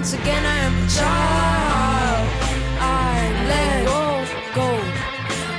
once again I am a child. I let go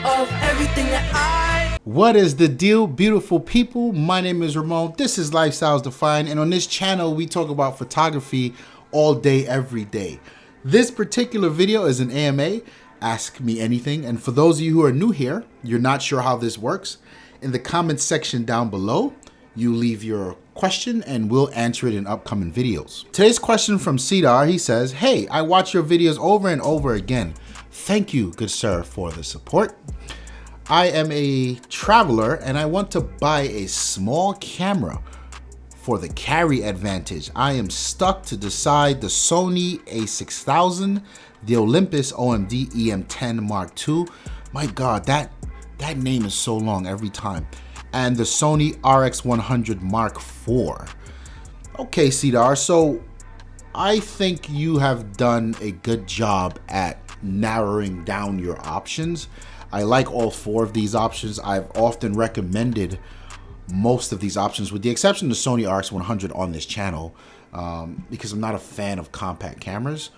of everything that I... What is the deal, beautiful people? My name is Ramon. This is Lifestyles Defined, and on this channel we talk about photography all day, every day. This particular video is an AMA, Ask Me Anything, and for those of you who are new here, you're not sure how this works, in the comments section down below, you leave your question and we'll answer it in upcoming videos. Today's question from Serdar, he says, "Hey, I watch your videos over and over again. Thank you, good sir, for the support. I am a traveler and I want to buy a small camera for the carry advantage. I am stuck to decide the Sony a6000, the Olympus OMD EM10 MKII. My God, that name is so long every time. And the Sony Rx100 IV. Okay, Serdar, so I think you have done a good job at narrowing down your options. I like all four of these options. I've often recommended most of these options with the exception of the Sony Rx100 on this channel because I'm not a fan of compact cameras.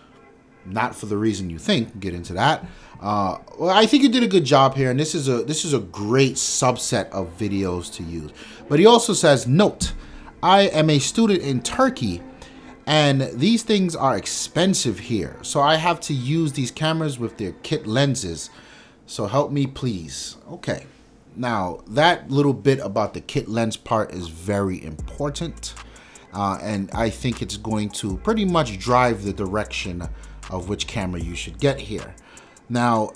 Not for the reason you think. Get into that. Well, I think you did a good job here, and this is a great subset of videos to use. But he also says, note, I am a student in Turkey, and these things are expensive here, so I have to use these cameras with their kit lenses. So help me, please. Okay. Now, that little bit about the kit lens part is very important, and I think it's going to pretty much drive the direction of which camera you should get here. Now,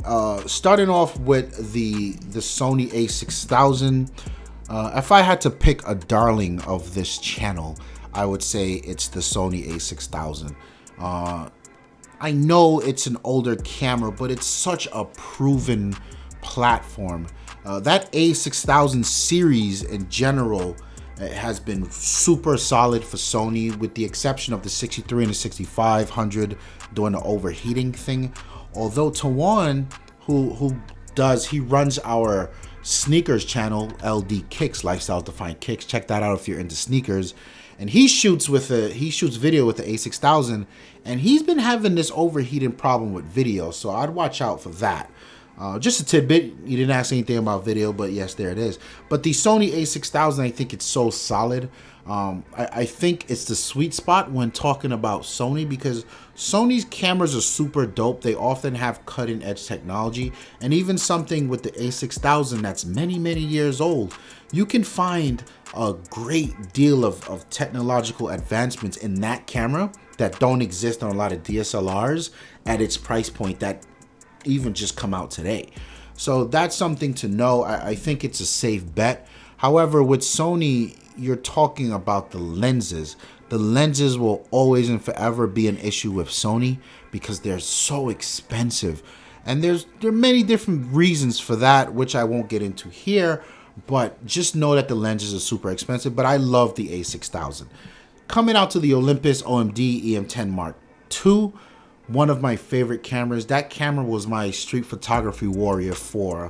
starting off with the Sony a6000, if I had to pick a darling of this channel, I would say it's the Sony a6000. I know it's an older camera, but it's such a proven platform. That a6000 series in general has been super solid for Sony, with the exception of the 63 and the 6500 doing the overheating thing. Although Tawan, he runs our sneakers channel, LD Kicks, Lifestyle Defined Kicks. Check that out if you're into sneakers. And he shoots video with the a6000, and he's been having this overheating problem with video, so I'd watch out for that. Just a tidbit, you didn't ask anything about video, but yes, there it is. But the Sony a6000, I think it's so solid. I think it's the sweet spot when talking about Sony, because Sony's cameras are super dope. They often have cutting edge technology, and even something with the a6000 that's many, many years old, you can find a great deal of technological advancements in that camera that don't exist on a lot of DSLRs at its price point that even just come out today. So that's something to know. I think it's a safe bet. However, with Sony, you're talking about the lenses. The lenses will always and forever be an issue with Sony because they're so expensive. And there are many different reasons for that, which I won't get into here, but just know that the lenses are super expensive. But I love the a6000. Coming out to the Olympus OMD EM10 MKII, one of my favorite cameras. That camera was my street photography warrior for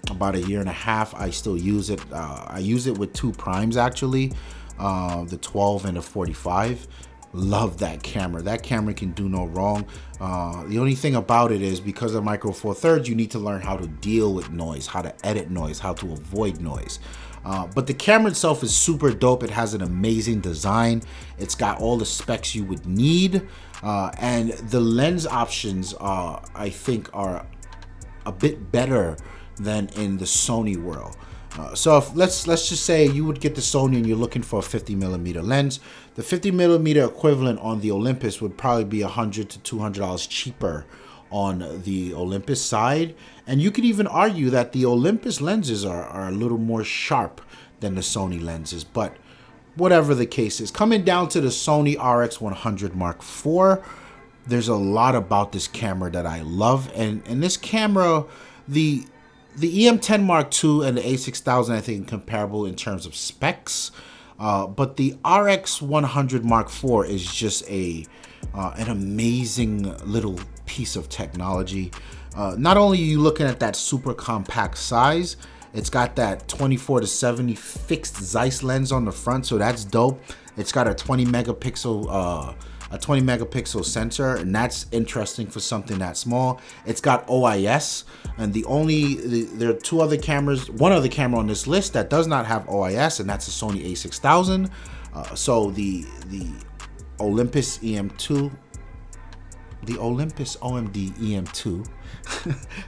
about 1.5 years. I still use it. I use it with 2 primes actually, the 12 and the 45. Love that camera. That camera can do no wrong. The only thing about it is because of Micro Four Thirds, you need to learn how to deal with noise, how to edit noise, how to avoid noise. But the camera itself is super dope. It has an amazing design. It's got all the specs you would need. And the lens options I think are a bit better than in the Sony world. So if, let's just say you would get the Sony and you're looking for a 50mm lens. The 50mm equivalent on the Olympus would probably be $100 to $200 cheaper on the Olympus side. And you could even argue that the Olympus lenses are a little more sharp than the Sony lenses. But whatever the case is, coming down to the Sony Rx100 IV, there's a lot about this camera that I love. And this camera, the EM10 MKII and the a6000, I think, comparable in terms of specs. But the Rx100 IV is just an amazing little piece of technology. Not only are you looking at that super compact size, it's got that 24 to 70 fixed Zeiss lens on the front, so that's dope. It's got a 20 megapixel a 20 megapixel sensor, and that's interesting for something that small. It's got OIS, and there are two other cameras, one other camera on this list that does not have OIS, and that's a Sony a6000. So the Olympus EM2, the Olympus OMD EM2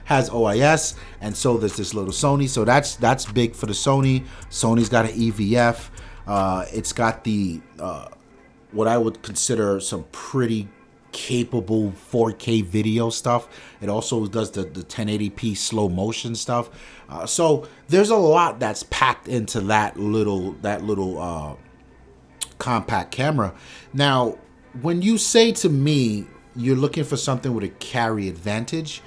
has OIS, and so does this little Sony. So that's big for the Sony. Sony's got an EVF. It's got the what I would consider some pretty capable 4K video stuff. It also does the 1080p slow motion stuff. So there's a lot that's packed into that little compact camera. Now, when you say to me you're looking for something with a carry advantage,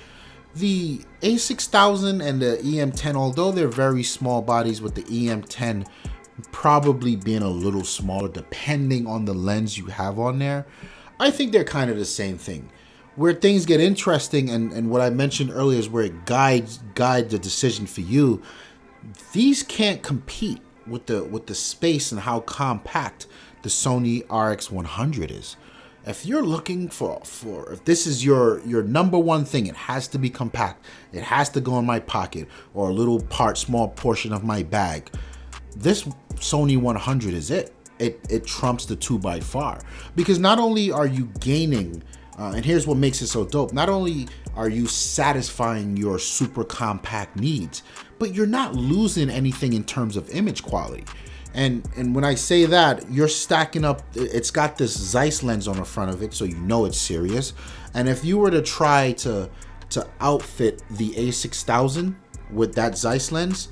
the a6000 and the EM10, although they're very small bodies, with the EM10 probably being a little smaller depending on the lens you have on there, I think they're kind of the same thing. Where things get interesting, and what I mentioned earlier is where it guides the decision for you. These can't compete with the space and how compact the Sony Rx100 is. If you're looking for if this is your number one thing, it has to be compact. It has to go in my pocket or a little small portion of my bag. This Sony 100 is it. It trumps the two by far, because not only are you gaining, and here's what makes it so dope, not only are you satisfying your super compact needs, but you're not losing anything in terms of image quality. And when I say that, you're stacking up, it's got this Zeiss lens on the front of it, so you know it's serious. And if you were to try to outfit the a6000 with that Zeiss lens,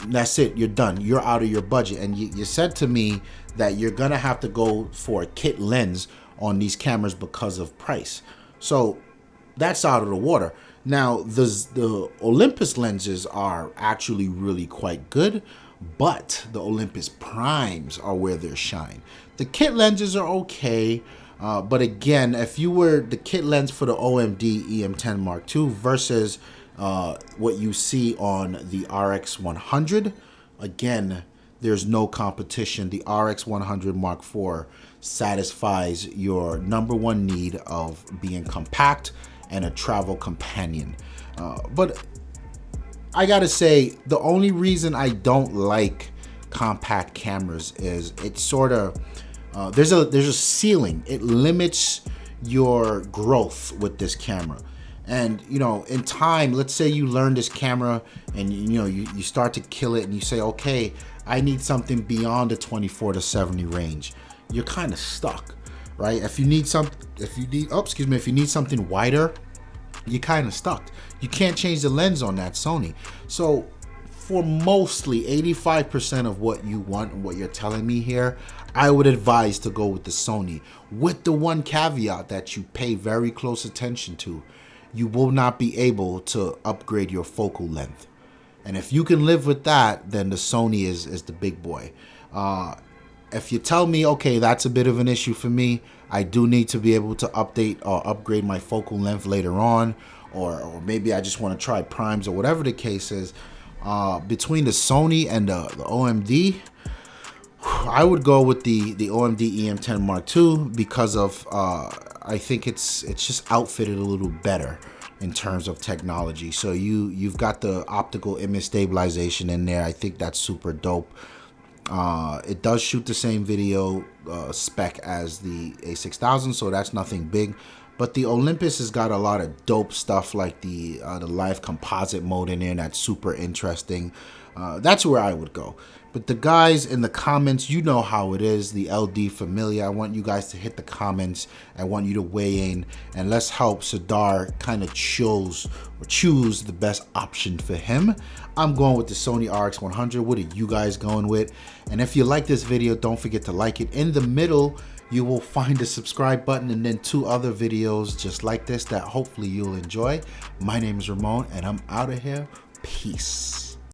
that's it, you're done. You're out of your budget. And you said to me that you're gonna have to go for a kit lens on these cameras because of price. So that's out of the water. Now, the Olympus lenses are actually really quite good, but the Olympus Primes are where they shine. The kit lenses are okay, but again, if you were the kit lens for the OMD EM10 Mark II versus what you see on the Rx100, again, there's no competition. The Rx100 Mark IV satisfies your number one need of being compact and a travel companion. But I gotta say, the only reason I don't like compact cameras is it's sort of there's a ceiling. It limits your growth with this camera. And you know, in time, let's say you learn this camera and you start to kill it and you say, okay, I need something beyond the 24 to 70 range. You're kind of stuck, right? If you need something wider, you're kind of stuck. You can't change the lens on that Sony. So for mostly 85% of what you want and what you're telling me here, I would advise to go with the Sony, with the one caveat that you pay very close attention to. You will not be able to upgrade your focal length. And if you can live with that, then the Sony is the big boy. If you tell me, okay, that's a bit of an issue for me, I do need to be able to update or upgrade my focal length later on, or maybe I just want to try primes or whatever the case is, between the Sony and the OMD, I would go with the OMD EM10 Mark II because of I think it's just outfitted a little better in terms of technology. So you've got the optical image stabilization in there. I think that's super dope. It does shoot the same video spec as the a6000, so that's nothing big. But the Olympus has got a lot of dope stuff like the live composite mode in there. That's super interesting. That's where I would go. But the guys in the comments, you know how it is, the LD familia. I want you guys to hit the comments. I want you to weigh in, and let's help Serdar kind of choose the best option for him. I'm going with the Sony Rx100. What are you guys going with? And if you like this video, don't forget to like it. In the middle, you will find the subscribe button and then 2 other videos just like this that hopefully you'll enjoy. My name is Ramon, and I'm out of here. Peace.